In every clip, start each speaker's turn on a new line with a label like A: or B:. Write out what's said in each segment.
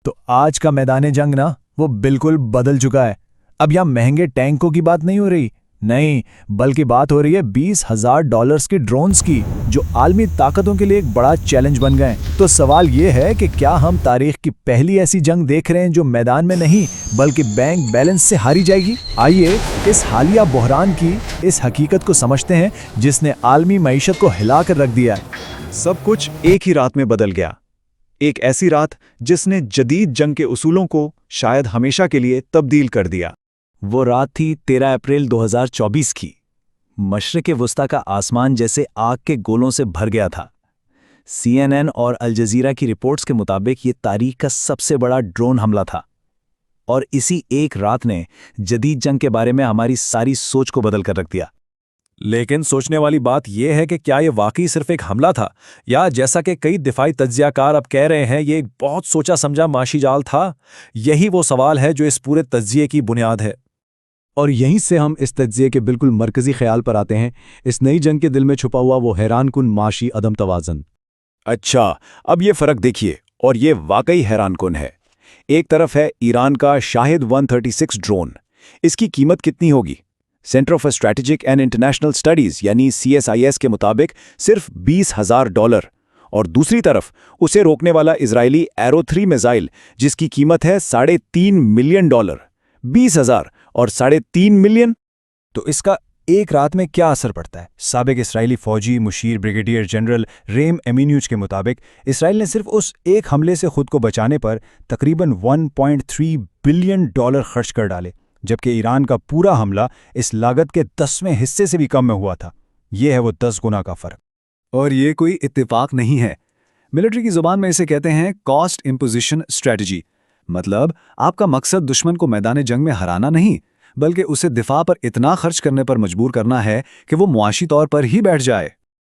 A: तो आज का मैदान जंग ना वो बिल्कुल बदल चुका है। अब यहाँ महंगे टैंकों की बात नहीं हो रही, नहीं, बल्कि बात हो रही है $20,000 की ड्रोन्स की, जो आलमी ताकतों के लिए एक बड़ा चैलेंज बन गए। तो सवाल ये है कि क्या हम तारीख की पहली ऐसी जंग देख रहे हैं जो मैदान में नहीं बल्कि बैंक बैलेंस से हारी जाएगी। आइए इस हालिया बहरान की इस हकीकत को समझते हैं जिसने आलमी मईशत को हिलाकर रख दिया है।
B: सब कुछ एक ही रात में बदल गया। एक ऐसी रात जिसने जदीद जंग के उसूलों को शायद हमेशा के लिए तब्दील कर दिया।
A: वो रात थी 13 अप्रैल 2024 की। मशरिक़ वुस्ता का आसमान जैसे आग के गोलों से भर गया था। CNN और अल जज़ीरा की रिपोर्ट्स के मुताबिक ये तारीख का सबसे बड़ा ड्रोन हमला था। और इसी एक रात ने जदीद जंग के बारे में हमारी सारी सोच को बदल कर रख दिया।
C: लेकिन सोचने वाली बात यह है कि क्या ये वाकई सिर्फ एक हमला था, या जैसा कि कई दिफाई तज्जियाकार अब कह रहे हैं ये एक बहुत सोचा समझा माशी जाल था। यही वो सवाल है जो इस पूरे तज्जिये की बुनियाद है।
D: और यहीं से हम इस तज्जिये के बिल्कुल मरकजी ख्याल पर आते हैं, इस नई जंग के दिल में छुपा हुआ वो हैरानकुन माशी अदम तवाज़न।
B: अच्छा, अब ये फ़र्क देखिए, और ये वाकई हैरानकुन है। एक तरफ है ईरान का शाहिद 136 ड्रोन। इसकी कीमत कितनी होगी? Centre for strategic and international studies यानी CSIS के मुताबिक सिर्फ $20,000। और दूसरी तरफ उसे रोकने वाला इजरायली एरो 3 मिसाइल जिसकी कीमत है $3.5 मिलियन। 20,000 और $3.5 मिलियन।
A: तो इसका एक रात में क्या असर पड़ता है? साबिक इसराइली फौजी मुशीर ब्रिगेडियर जनरल रेम एमिन्यूज के मुताबिक इसराइल ने सिर्फ उस एक हमले से खुद को बचाने पर तकरीबन $1.3 बिलियन खर्च कर डाले, जबकि ईरान का पूरा हमला इस लागत के 10वें हिस्से से भी कम में हुआ था। यह है वो 10 गुना का फर्क।
C: और ये कोई इत्तेफाक नहीं है। मिलिट्री की जुबान में इसे कहते हैं कॉस्ट इम्पोजिशन स्ट्रेटजी। मतलब आपका मकसद दुश्मन को मैदान जंग में हराना नहीं, बल्कि उसे दिफा पर इतना खर्च करने पर मजबूर करना है कि वो मुआशी तौर पर ही बैठ जाए।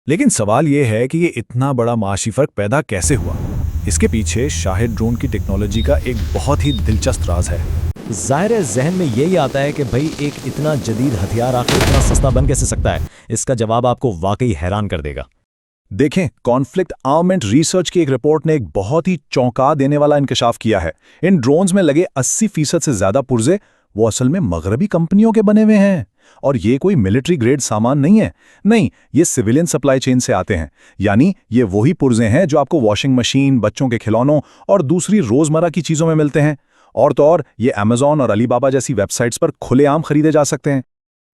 A: लेकिन सवाल ये है कि ये इतना बड़ा माशी फर्क पैदा कैसे हुआ? इसके पीछे शाहिद ड्रोन की टेक्नोलॉजी का एक बहुत ही दिलचस्प राज है। ज़ाहिर जहन में यही आता है कि भाई एक इतना जदीद हथियार आखिर इतना सस्ता बन कैसे सकता है? इसका जवाब आपको वाकई हैरान कर देगा।
C: देखें, कॉन्फ्लिक्ट आर्मेंट रिसर्च की एक रिपोर्ट ने एक बहुत ही चौंका देने वाला इंकशाफ किया है। इन ड्रोन्स में लगे 80% से ज्यादा पुर्जे वो असल में मगरबी कंपनियों के बने हुए हैं। और ये कोई मिलिट्री ग्रेड सामान नहीं है, नहीं, ये सिविलियन सप्लाई चेन से आते हैं। यानी ये वही पुर्जे हैं जो आपको वॉशिंग मशीन, बच्चों के खिलौनों और दूसरी रोजमर्रा की चीजों में मिलते हैं। और तो और ये अमेज़न और अलीबाबा जैसी वेबसाइट्स पर खुलेआम खरीदे जा सकते हैं।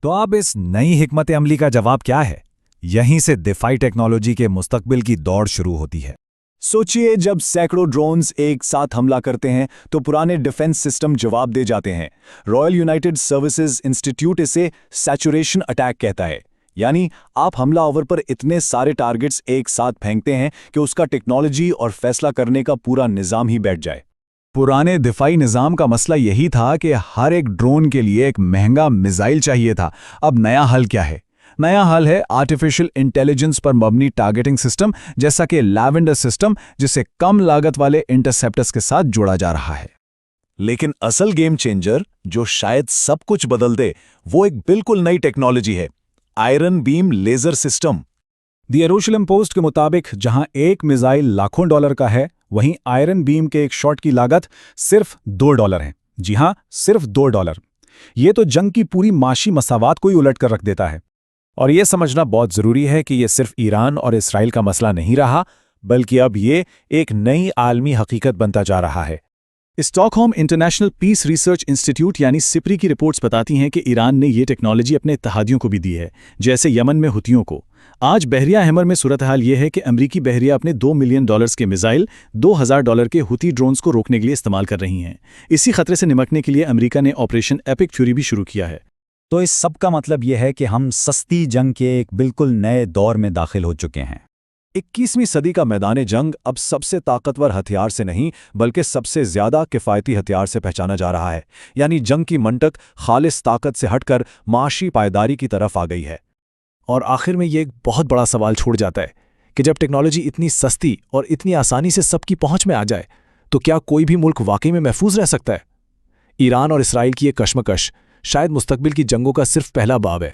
A: तो अब इस नई हिकमत अमली का जवाब क्या है? यहीं से दिफाई टेक्नोलॉजी के मुस्तकबिल की दौड़ शुरू होती है।
B: सोचिए, जब सैकड़ों ड्रोन्स एक साथ हमला करते हैं तो पुराने डिफेंस सिस्टम जवाब दे जाते हैं। रॉयल यूनाइटेड सर्विसेज इंस्टीट्यूट इसे सैचुरेशन अटैक कहता है। यानी आप हमलावर पर इतने सारे टारगेट्स एक साथ फेंकते हैं कि उसका टेक्नोलॉजी और फैसला करने का पूरा निज़ाम ही बैठ जाए।
A: पुराने दिफाई निज़ाम का मसला यही था कि हर एक ड्रोन के लिए एक महंगा मिसाइल चाहिए था। अब नया हल क्या है? नया हल है आर्टिफिशियल इंटेलिजेंस पर मबनी टारगेटिंग सिस्टम, जैसा कि लैवेंडर सिस्टम, जिसे कम लागत वाले इंटरसेप्टर्स के साथ जोड़ा जा रहा है।
B: लेकिन असल गेम चेंजर जो शायद सब कुछ बदल दे, वो एक बिल्कुल नई टेक्नोलॉजी है, iron beam laser system.
A: The Jerusalem Post के मुताबिक जहां एक मिसाइल लाखों डॉलर का है, वहीं आयरन बीम के एक शॉट की लागत सिर्फ $2 है। जी हां, सिर्फ $2। ये तो जंग की पूरी माशी मसावात को ही उलट कर रख देता है। और यह समझना बहुत जरूरी है कि यह सिर्फ ईरान और इसराइल का मसला नहीं रहा, बल्कि अब ये एक नई आलमी हकीकत बनता जा रहा है। Stockholm International Peace Research Institute यानी सिप्री की रिपोर्ट्स बताती हैं कि ईरान ने ये टेक्नोलॉजी अपने इत्तेहादियों को भी दी है, जैसे यमन में हुतियों को। आज बहरिया हैमर में सूरत हाल ये है कि अमरीकी बहरिया अपने $2 मिलियन के मिसाइल $2,000 के हुती ड्रोन्स को रोकने के लिए इस्तेमाल कर रही हैं। इसी खतरे से निपटने के लिए अमरीका ने ऑपरेशन एपिक फ्यूरी भी शुरू किया है।
D: तो इस सब का मतलब यह है कि हम सस्ती जंग के एक बिल्कुल नए दौर में दाखिल हो चुके हैं।
B: 21वीं सदी का मैदान जंग अब सबसे ताकतवर हथियार से नहीं बल्कि सबसे ज्यादा किफ़ायती हथियार से पहचाना जा रहा है। यानी जंग की मंटक खालिस ताकत से हटकर माशी पायदारी की तरफ आ गई है।
A: और आखिर में ये एक बहुत बड़ा सवाल छोड़ जाता है कि जब टेक्नोलॉजी इतनी सस्ती और इतनी आसानी से सबकी पहुंच में आ जाए, तो क्या कोई भी मुल्क वाकई में महफूज रह सकता है? ईरान और इसराइल की ये कशमकश शायद मुस्तकबिल की जंगों का सिर्फ पहला बाब है।